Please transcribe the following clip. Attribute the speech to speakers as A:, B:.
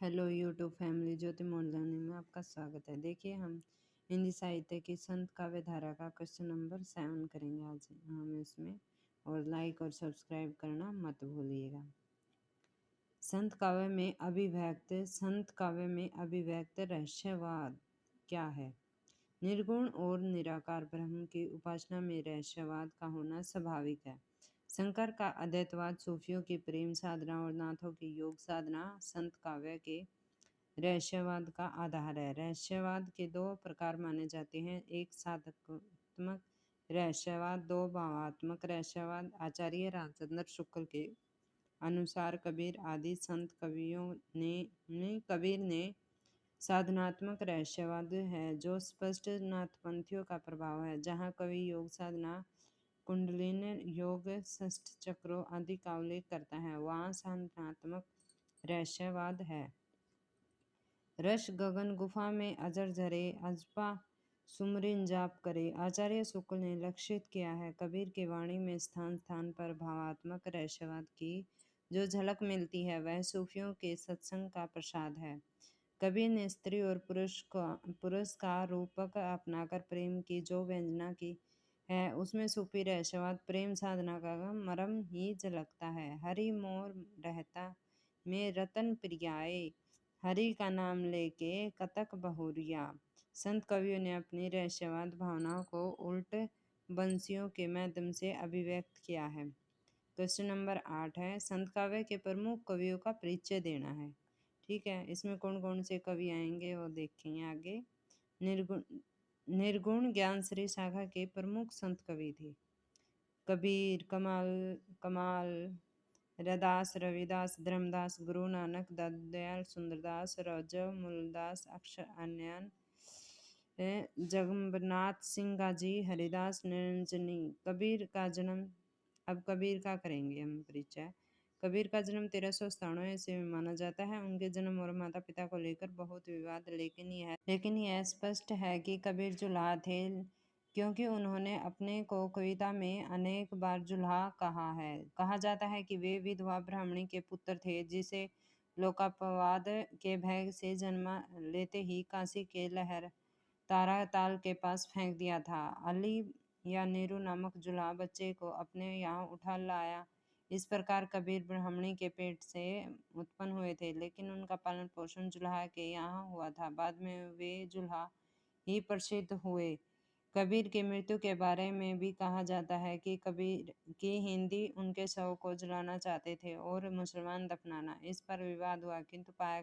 A: Hello YouTube family, ज्योति मोडलर्नी में आपका स्वागत है। देखिए, हम हिंदी साहित्य की संत काव्य धारा का क्वेश्चन नंबर 7 करेंगे आज हम इसमें। और लाइक और सब्सक्राइब करना मत भूलिएगा। संत काव्य में अभिव्यक्त रहस्यवाद क्या है? निर्गुण और निराकार ब्रह्म की उपासना में रहस्यवाद का होना स्वाभाविक है। शंकर का अद्वैतवाद, सूफियों की प्रेम साधना और नाथों की योग साधना संत काव्य के रहस्यवाद का आधार है। रहस्यवाद के दो प्रकार माने जाते हैं, एक साधकात्मक रहस्यवाद, दो भावात्मक रहस्यवाद। आचार्य रामचंद्र शुक्ल के अनुसार कबीर ने साधनात्मक रहस्यवाद है, जो स्पष्ट नाथपंथियों का प्रभाव है, जहाँ कवि योग साधना, कुंडलिनी योग, षष्ठ चक्रों आदि का उल्लेख करता है, वहाँ साधनात्मक रहस्यवाद है। रस गगन गुफा में अजर झरे, अजपा सुमरिन जाप करे, आचार्य शुक्ल ने लक्षित किया है। कबीर की वाणी में स्थान स्थान पर भावात्मक रहस्यवाद की जो झलक मिलती है, वह सूफियों के सत्संग का प्रसाद है। कबीर ने स्त्री और पुरुष का रूपक अपनाकर प्रेम की जो व्यंजना की है, उसमें सूफी रहस्यवाद प्रेम साधना का मर्म ही झलकता है। हरि मोर रहता में रतन प्रियाए, हरि का नाम लेके कतक बहुरिया। संत कवियों ने अपनी रहस्यवाद भावनाओं को उल्ट बंसियों के माध्यम से अभिव्यक्त किया है। क्वेश्चन नंबर 8 है, संत काव्य के प्रमुख कवियों का परिचय देना है। ठीक है, इसमें कौन कौन से कवि आएंगे वो देखेंगे आगे। निर्गुण ज्ञान श्री शाखा के प्रमुख संत कवि थे कबीर, कमाल रदास, रविदास, धर्मदास, गुरु नानक, दयाल, सुंदरदास, रजव, मूलदास, अक्षर अन्यन, जगन्नाथ सिंह गाजी, हरिदास, निरंजनी। कबीर का करेंगे हम परिचय। कबीर का जन्म 1397 ईस्वी में माना जाता है। उनके जन्म और माता पिता को लेकर बहुत विवाद, लेकिन यह स्पष्ट है कि कबीर जुलाहा थे, क्योंकि उन्होंने अपने को कविता में अनेक बार जुलाहा कहा है। कहा जाता है कि वे विधवा ब्राह्मणी के पुत्र थे, जिसे लोकापवाद के भय से जन्म लेते ही काशी के लहर तारा ताल के पास फेंक दिया था। अली या नेहरू नामक जुलाहा बच्चे को अपने यहाँ उठा लाया। इस प्रकार कबीर ब्राह्मणी के पेट से उत्पन्न हुए थे, लेकिन उनका पालन पोषण जुलाहा के यहाँ हुआ था। बाद में वे जुलाहा ही प्रसिद्ध हुए। कबीर की मृत्यु के बारे में भी कहा जाता है कि कबीर की हिंदी उनके शव को जलाना चाहते थे और मुसलमान दफनाना। इस पर विवाद हुआ, किंतु पाया गया